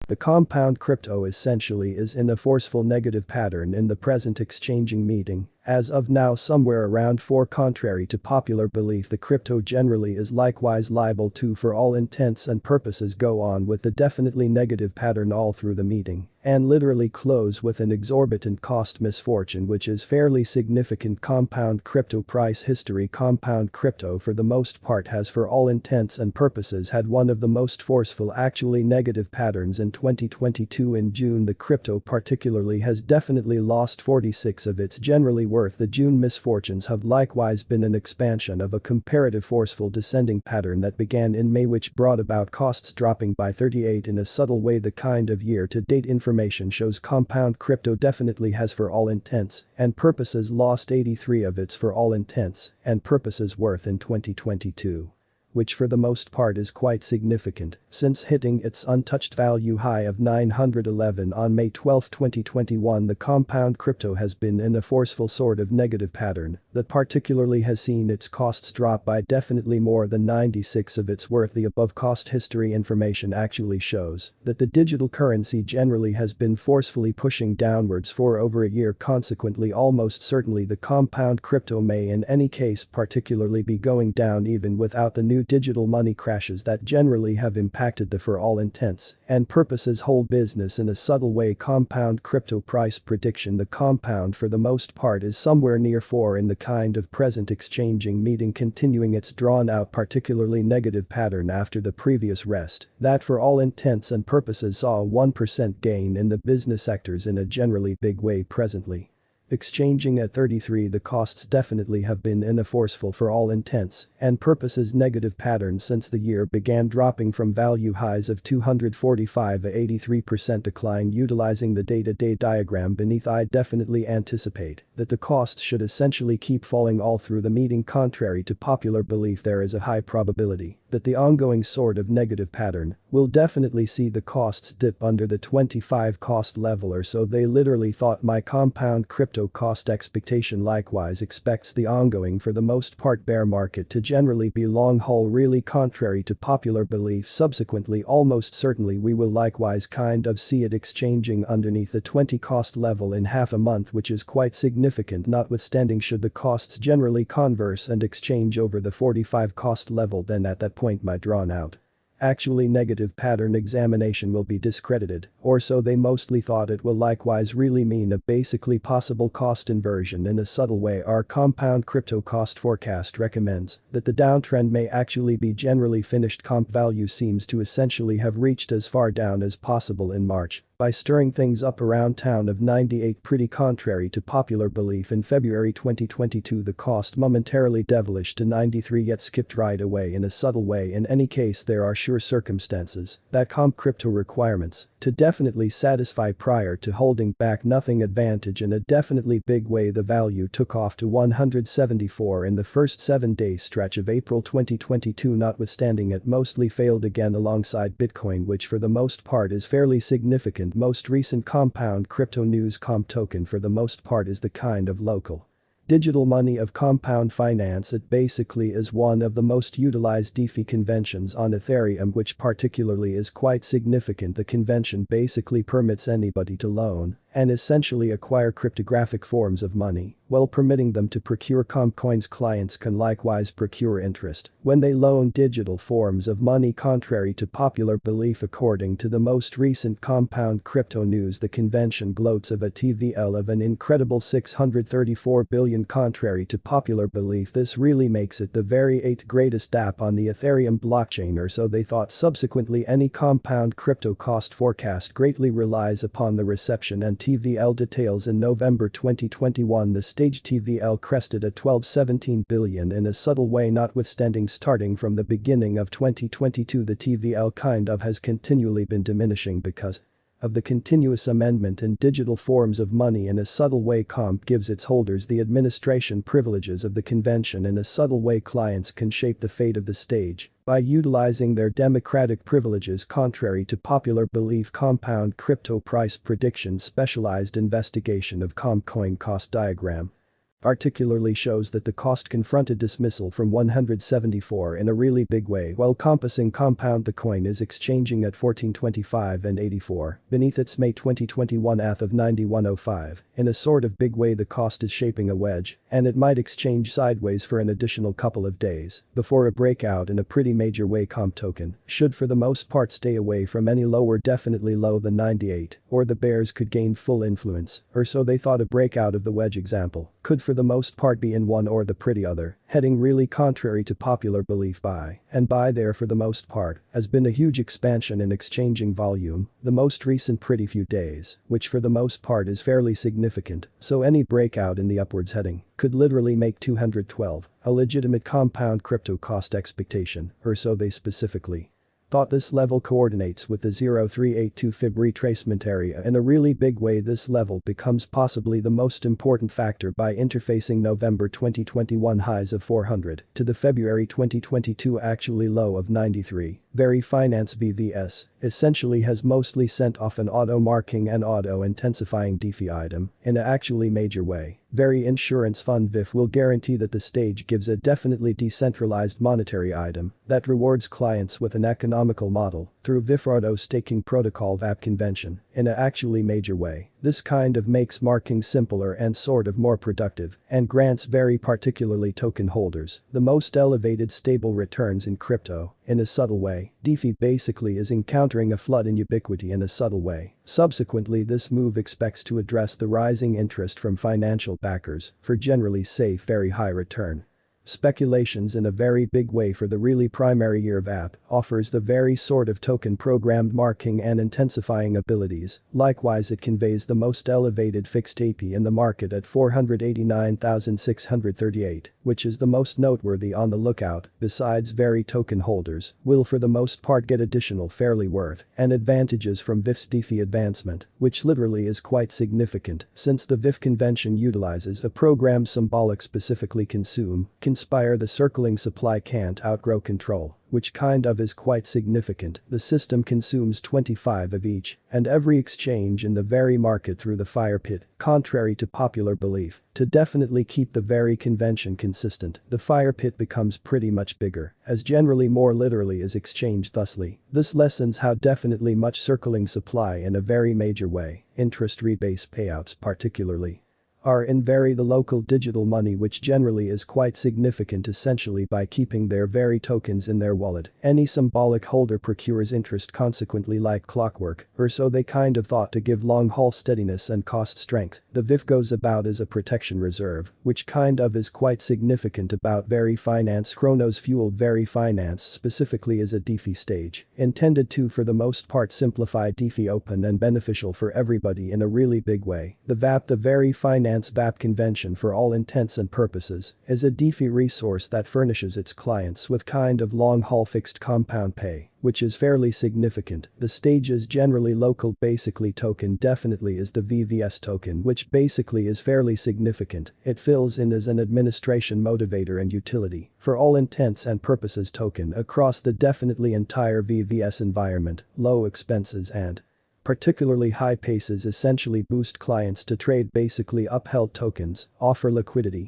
The compound crypto essentially is in a forceful negative pattern in the present exchanging meeting. As of now somewhere around 4 contrary to popular belief the crypto generally is likewise liable to for all intents and purposes go on with the definitely negative pattern all through the meeting and literally close with an exorbitant cost misfortune which is fairly significant. Compound crypto price history. Compound crypto for the most part has for all intents and purposes had one of the most forceful actually negative patterns in 2022. In June the crypto particularly has definitely lost 46 of its generally worth. The June misfortunes have likewise been an expansion of a comparative forceful descending pattern that began in May which brought about costs dropping by 38 in a subtle way. The kind of year-to-date information shows compound crypto definitely has for all intents and purposes lost 83 of its for all intents and purposes worth in 2022. Which for the most part is quite significant, since hitting its untouched value high of 911 on May 12, 2021 the compound crypto has been in a forceful sort of negative pattern that particularly has seen its costs drop by definitely more than 96 of its worth. The above cost history information actually shows that the digital currency generally has been forcefully pushing downwards for over a year. Consequently almost certainly the compound crypto may in any case particularly be going down even without the new digital money crashes that generally have impacted the for all intents and purposes whole business in a subtle way. Compound crypto price prediction. The compound for the most part is somewhere near 4 in the kind of present exchanging meeting continuing its drawn out particularly negative pattern after the previous rest that for all intents and purposes saw a 1% gain in the business sectors in a generally big way presently. Exchanging at 33 the costs definitely have been in a forceful for all intents and purposes negative pattern since the year began dropping from value highs of 245 a 83% decline. Utilizing the day-to-day diagram beneath I definitely anticipate that the costs should essentially keep falling all through the meeting. Contrary to popular belief there is a high probability that the ongoing sort of negative pattern will definitely see the costs dip under the 25 cost level or so. They literally thought my compound crypto cost expectation likewise expects the ongoing for the most part bear market to generally be long haul really contrary to popular belief. Subsequently almost certainly we will likewise kind of see it exchanging underneath the 20 cost level in half a month which is quite significant notwithstanding should the costs generally converse and exchange over the 45 cost level then at that point my drawn out actually negative pattern examination will be discredited, or so they mostly thought. It will likewise really mean a basically possible cost inversion in a subtle way. Our compound crypto cost forecast recommends that the downtrend may actually be generally finished. Comp value seems to essentially have reached as far down as possible in March by stirring things up around town of 98 pretty contrary to popular belief. In February 2022 the cost momentarily devilish to 93 yet skipped right away in a subtle way. In any case there are sure circumstances that comp crypto requirements to definitely satisfy prior to holding back nothing advantage in a definitely big way. The value took off to 174 in the first 7-day stretch of April 2022 notwithstanding it mostly failed again alongside Bitcoin which for the most part is fairly significant. Most recent compound crypto news comp token for the most part is the kind of local digital money of compound finance. It basically is one of the most utilized DeFi conventions on Ethereum which particularly is quite significant. The convention basically permits anybody to loan and essentially acquire cryptographic forms of money while permitting them to procure comp coins. Clients can likewise procure interest when they loan digital forms of money. Contrary to popular belief according to the most recent compound crypto news the convention gloats of a TVL of an incredible 634 billion. Contrary to popular belief this really makes it the very 8th greatest app on the Ethereum blockchain or so they thought. Subsequently any compound crypto cost forecast greatly relies upon the reception and TVL details. In November 2021 the staged TVL crested at 1217 billion in a subtle way notwithstanding starting from the beginning of 2022 the TVL kind of has continually been diminishing because of the continuous amendment in digital forms of money. In a subtle way comp gives its holders the administration privileges of the convention. In a subtle way clients can shape the fate of the stage by utilizing their democratic privileges. Contrary to popular belief compound crypto price prediction specialized investigation of comp coin cost diagram. particularly shows that the cost confronted dismissal from 174 in a really big way while compassing compound the coin is exchanging at 1425 and 84 beneath its May 2021 ATH of 9105. In a sort of big way the cost is shaping a wedge and it might exchange sideways for an additional couple of days before a breakout in a pretty major way. Comp token should for the most part stay away from any lower definitely low than 98 or the bears could gain full influence or so they thought. A breakout of the wedge example could for the most part be in one or the pretty other, heading really contrary to popular belief. Buy and buy there for the most part has been a huge expansion in exchanging volume the most recent pretty few days, which for the most part is fairly significant, so any breakout in the upwards heading could literally make 212 a legitimate compound crypto cost expectation, or so they specifically thought. This level coordinates with the 0382 fib retracement area in a really big way. This level becomes possibly the most important factor by interfacing November 2021 highs of 400 to the February 2022 actually low of 93. Very Finance VVS essentially has mostly sent off an auto marking and auto intensifying DeFi item in a actually major way. Very Insurance Fund VIF will guarantee that the stage gives a definitely decentralized monetary item that rewards clients with an economical model through VIF auto staking protocol VAP convention in a actually major way. This kind of makes marking simpler and sort of more productive and grants very particularly token holders the most elevated stable returns in crypto in a subtle way. DeFi basically is encountering a flood in ubiquity in a subtle way. Subsequently this move expects to address the rising interest from financial backers for generally safe very high return speculations in a very big way for the really primary year VAP offers the very sort of token programmed marking and intensifying abilities. Likewise it conveys the most elevated fixed AP in the market at 489,638, which is the most noteworthy on the lookout. Besides very token holders will for the most part get additional fairly worth and advantages from VIF's DeFi advancement, which literally is quite significant since the VIF convention utilizes a programmed symbolic specifically conspire the circling supply can't outgrow control, which kind of is quite significant. The system consumes 25 of each and every exchange in the very market through the fire pit, contrary to popular belief. To definitely keep the very convention consistent, the fire pit becomes pretty much bigger, as generally more literally is exchanged thusly. This lessens how definitely much circling supply in a very major way. Interest rebase payouts particularly are in very the local digital money, which generally is quite significant essentially by keeping their very tokens in their wallet. Any symbolic holder procures interest consequently like clockwork, or so they kind of thought to give long haul steadiness and cost strength. The VIF goes about as a protection reserve, which kind of is quite significant about very finance. Chronos fueled very finance specifically is a DeFi stage, intended to for the most part simplify DeFi open and beneficial for everybody in a really big way. The VAP, the very finance VAP convention for all intents and purposes, is a DeFi resource that furnishes its clients with kind of long-haul fixed compound pay, which is fairly significant. The stage is generally local. Basically token definitely is the VVS token, which basically is fairly significant. It fills in as an administration motivator and utility for all intents and purposes token across the definitely entire VVS environment. Low expenses and particularly high paces essentially boost clients to trade basically upheld tokens, offer liquidity,